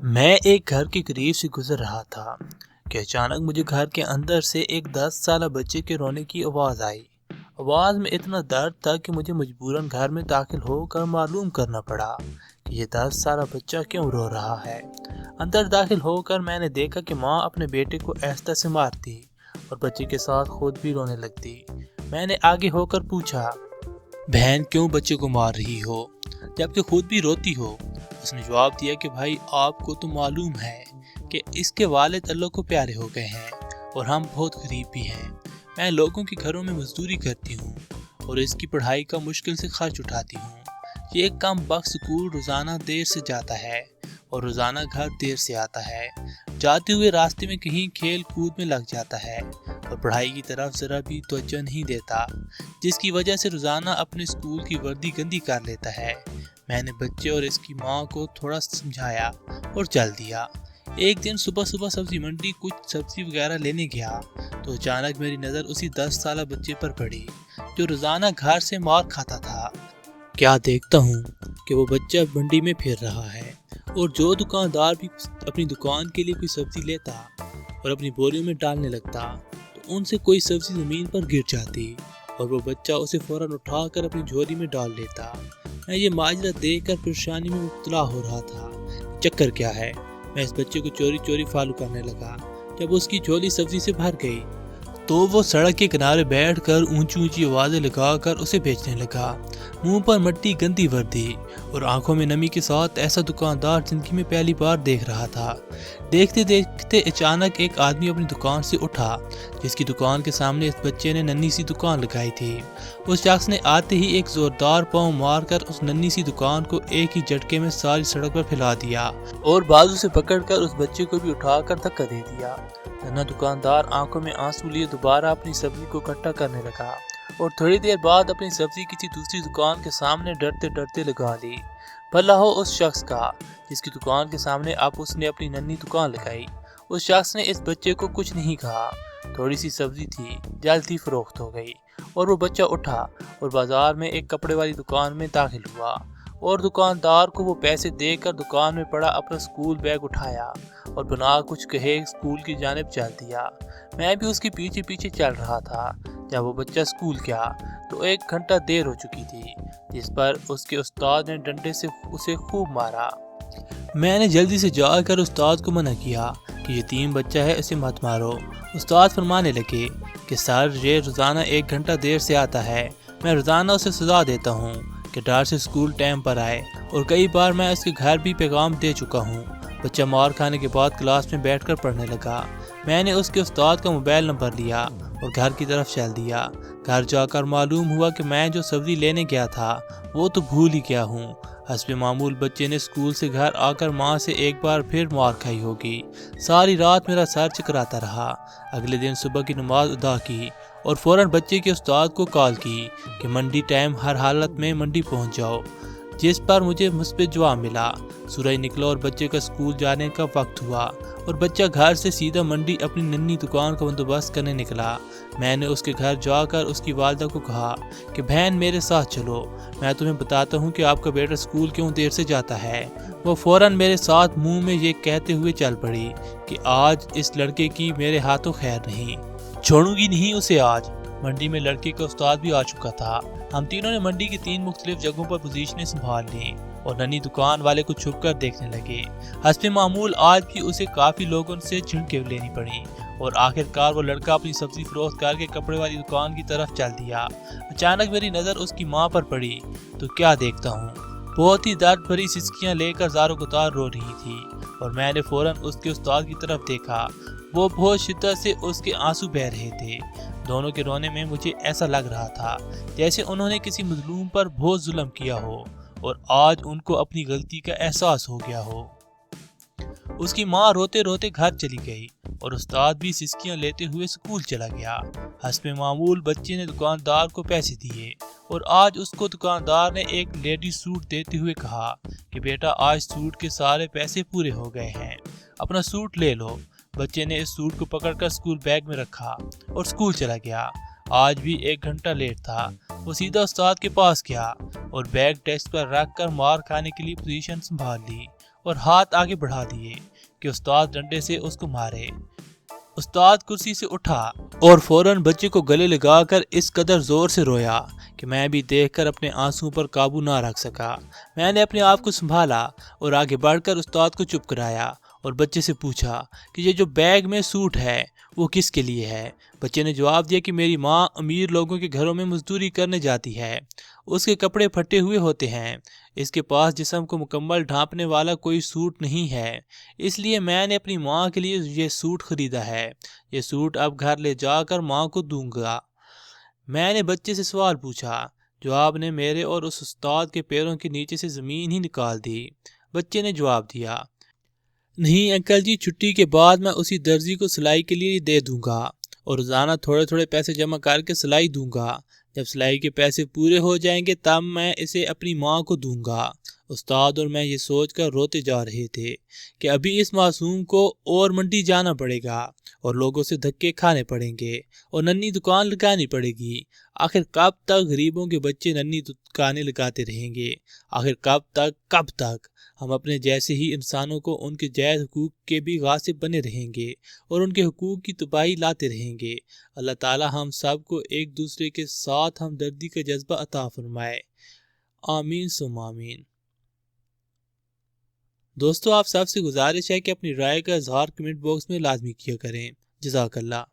میں ایک گھر کے قریب سے گزر رہا تھا کہ اچانک مجھے گھر کے اندر سے ایک 10 سالہ بچے کے رونے کی آواز آئی۔ آواز میں اتنا درد تھا کہ مجھے مجبوراً گھر میں داخل ہو کر معلوم کرنا پڑا کہ یہ 10 سالہ بچہ کیوں رو رہا ہے۔ اندر داخل ہو کر میں نے دیکھا کہ ماں اپنے بیٹے کو آہستہ سے مارتی اور بچے کے ساتھ خود بھی رونے لگتی۔ میں نے آگے ہو کر پوچھا، بہن کیوں بچے کو مار رہی ہو جبکہ خود بھی روتی ہو؟ اس نے جواب دیا کہ بھائی آپ کو تو معلوم ہے کہ اس کے والد اللہ کو پیارے ہو گئے ہیں اور ہم بہت غریب بھی ہیں۔ میں لوگوں کے گھروں میں مزدوری کرتی ہوں اور اس کی پڑھائی کا مشکل سے خرچ اٹھاتی ہوں۔ یہ ایک کم بخت سکول روزانہ دیر سے جاتا ہے اور روزانہ گھر دیر سے آتا ہے۔ جاتے ہوئے راستے میں کہیں کھیل کود میں لگ جاتا ہے اور پڑھائی کی طرف ذرا بھی توجہ نہیں دیتا، جس کی وجہ سے روزانہ اپنے سکول کی وردی گندی کر لیتا ہے۔ میں نے بچے اور اس کی ماں کو تھوڑا سمجھایا اور چل دیا۔ ایک دن صبح سبزی منڈی کچھ سبزی وغیرہ لینے گیا تو اچانک میری نظر اسی 10 سالہ بچے پر پڑی جو روزانہ گھر سے مار کھاتا تھا۔ کیا دیکھتا ہوں کہ وہ بچہ منڈی میں پھر رہا ہے اور جو دکاندار بھی اپنی دکان کے لیے کوئی سبزی لیتا اور اپنی بوریوں میں ڈالنے لگتا تو ان سے کوئی سبزی زمین پر گر جاتی اور وہ بچہ اسے فوراً اٹھا کر اپنی جھولی میں ڈال لیتا۔ میں یہ ماجرا دیکھ کر پریشانی میں مبتلا ہو رہا تھا۔ چکر کیا ہے؟ میں اس بچے کو چوری چوری فالو کرنے لگا۔ جب اس کی جھولی سبزی سے بھر گئی تو وہ سڑک کے کنارے بیٹھ کر اونچی اونچی آوازیں لگا کر اسے بیچنے لگا۔ منہ پر مٹی گندی وردی اور آنکھوں میں نمی کے ساتھ ایسا دکاندار زندگی میں پہلی بار دیکھ رہا تھا۔ دیکھتے دیکھتے اچانک ایک آدمی اپنی دکان سے اٹھا جس کی دکان کے سامنے اس بچے نے ننھی سی دکان لگائی تھی۔ اس شخص نے آتے ہی ایک زوردار پاؤں مار کر اس ننھی سی دکان کو ایک ہی جھٹکے میں ساری سڑک پر پھیلا دیا اور بازو سے پکڑ کر اس بچے کو بھی اٹھا کر دھکا دے دیا۔ ننھا دکاندار آنکھوں میں آنسو لیے دوبارہ اپنی سبزی کو اکٹھا کرنے لگا اور تھوڑی دیر بعد اپنی سبزی کسی دوسری دکان کے سامنے ڈرتے ڈرتے لگا لی۔ بھلا ہو اس شخص کا جس کی دکان کے سامنے اب اس نے اپنی ننھی دکان لگائی۔ اس شخص نے اس بچے کو کچھ نہیں کہا۔ تھوڑی سی سبزی تھی، جلد ہی فروخت ہو گئی اور وہ بچہ اٹھا اور بازار میں ایک کپڑے والی دکان میں داخل ہوا اور دکاندار کو وہ پیسے دے کر دکان میں پڑا اپنا سکول بیگ اٹھایا اور بنا کچھ کہے سکول کی جانب چل دیا۔ میں بھی اس کے پیچھے پیچھے چل رہا تھا۔ جب وہ بچہ سکول گیا تو 1 گھنٹہ دیر ہو چکی تھی، جس پر اس کے استاد نے ڈنڈے سے اسے خوب مارا۔ میں نے جلدی سے جا کر استاد کو منع کیا کہ یتیم بچہ ہے، اسے مت مارو۔ استاد فرمانے لگے کہ سر یہ روزانہ 1 گھنٹہ دیر سے آتا ہے، میں روزانہ اسے سزا دیتا ہوں کہ ڈر سے سکول ٹائم پر آئے اور کئی بار میں اس کے گھر بھی پیغام دے چکا ہوں۔ بچہ مار کھانے کے بعد کلاس میں بیٹھ کر پڑھنے لگا۔ میں نے اس کے استاد کا موبائل نمبر لیا اور گھر کی طرف چل دیا۔ گھر جا کر معلوم ہوا کہ میں جو سبزی لینے گیا تھا وہ تو بھول ہی گیا ہوں۔ حسب معمول بچے نے سکول سے گھر آ کر ماں سے ایک بار پھر مار کھائی ہوگی۔ ساری رات میرا سر چکراتا رہا۔ اگلے دن صبح کی نماز ادا کی اور فوراً بچے کے استاد کو کال کی کہ منڈی ٹائم ہر حالت میں منڈی پہنچ جاؤ، جس پر مجھے مثبت جواب ملا۔ سورج نکلا اور بچے کا سکول جانے کا وقت ہوا اور بچہ گھر سے سیدھا منڈی اپنی ننھی دکان کا بندوبست کرنے نکلا۔ میں نے اس کے گھر جا کر اس کی والدہ کو کہا کہ بہن میرے ساتھ چلو، میں تمہیں بتاتا ہوں کہ آپ کا بیٹا سکول کیوں دیر سے جاتا ہے۔ وہ فوراً میرے ساتھ منہ میں یہ کہتے ہوئے چل پڑی کہ آج اس لڑکے کی میرے ہاتھوں خیر نہیں، چھوڑوں گی نہیں اسے آج۔ منڈی میں لڑکے کا استاد بھی آ چکا تھا۔ ہم تینوں نے منڈی کی 3 مختلف جگہوں پر پوزیشنیں سنبھال لیں اور ننھی دکان والے کو چھپ کر دیکھنے لگے۔ حسب معمول آج بھی اسے کافی لوگوں سے جھڑکیں لینی پڑی اور آخرکار وہ لڑکا اپنی سبزی فروخت کر کے کپڑے والی دکان کی طرف چل دیا۔ اچانک میری نظر اس کی ماں پر پڑی تو کیا دیکھتا ہوں، بہت ہی درد بھری سسکیاں لے کر زاروں گتار رو رہی تھی اور میں نے فوراً اس کے استاد کی طرف دیکھا۔ وہ بہت شدت سے اس کے آنسو بہہ رہے تھے۔ دونوں کے رونے میں مجھے ایسا لگ رہا تھا جیسے انہوں نے کسی مظلوم پر بہت ظلم کیا ہو اور آج ان کو اپنی غلطی کا احساس ہو گیا ہو۔ اس کی ماں روتے روتے گھر چلی گئی اور استاد بھی سسکیاں لیتے ہوئے سکول چلا گیا۔ حسب معمول بچے نے دکاندار کو پیسے دیے اور آج اس کو دکاندار نے ایک لیڈی سوٹ دیتے ہوئے کہا کہ بیٹا آج سوٹ کے سارے پیسے پورے ہو گئے ہیں، اپنا سوٹ لے لو۔ بچے نے اس سوٹ کو پکڑ کر سکول بیگ میں رکھا اور سکول چلا گیا۔ آج بھی 1 گھنٹہ لیٹ تھا۔ وہ سیدھا استاد کے پاس گیا اور بیگ ڈیسک پر رکھ کر مار کھانے کے لیے پوزیشن سنبھال لی اور ہاتھ آگے بڑھا دیے کہ استاد ڈنڈے سے اس کو مارے۔ استاد کرسی سے اٹھا اور فوراً بچے کو گلے لگا کر اس قدر زور سے رویا کہ میں بھی دیکھ کر اپنے آنسوں پر قابو نہ رکھ سکا۔ میں نے اپنے آپ کو سنبھالا اور آگے بڑھ کر استاد کو چپ کرایا اور بچے سے پوچھا کہ یہ جو بیگ میں سوٹ ہے وہ کس کے لیے ہے؟ بچے نے جواب دیا کہ میری ماں امیر لوگوں کے گھروں میں مزدوری کرنے جاتی ہے، اس کے کپڑے پھٹے ہوئے ہوتے ہیں، اس کے پاس جسم کو مکمل ڈھانپنے والا کوئی سوٹ نہیں ہے، اس لیے میں نے اپنی ماں کے لیے یہ سوٹ خریدا ہے، یہ سوٹ اب گھر لے جا کر ماں کو دوں گا۔ میں نے بچے سے سوال پوچھا، جواب نے میرے اور اس استاد کے پیروں کے نیچے سے زمین ہی نکال دی۔ بچے نے جواب دیا، نہیں انکل جی، چھٹی کے بعد میں اسی درزی کو سلائی کے لیے دے دوں گا اور روزانہ تھوڑے تھوڑے پیسے جمع کر کے سلائی دوں گا، جب سلائی کے پیسے پورے ہو جائیں گے تب میں اسے اپنی ماں کو دوں گا۔ استاد اور میں یہ سوچ کر روتے جا رہے تھے کہ ابھی اس معصوم کو اور منڈی جانا پڑے گا اور لوگوں سے دھکے کھانے پڑیں گے اور ننھی دکان لگانی پڑے گی۔ آخر کب تک غریبوں کے بچے ننھی دکانیں لگاتے رہیں گے؟ آخر کب تک ہم اپنے جیسے ہی انسانوں کو ان کے جائز حقوق کے بھی غاصب بنے رہیں گے اور ان کے حقوق کی تباہی لاتے رہیں گے؟ اللہ تعالی ہم سب کو ایک دوسرے کے ساتھ ہمدردی کا جذبہ عطا فرمائے، آمین ثم آمین۔ دوستو، آپ سب سے گزارش ہے کہ اپنی رائے کا اظہار کمنٹ باکس میں لازمی کیا کریں۔ جزاک اللہ۔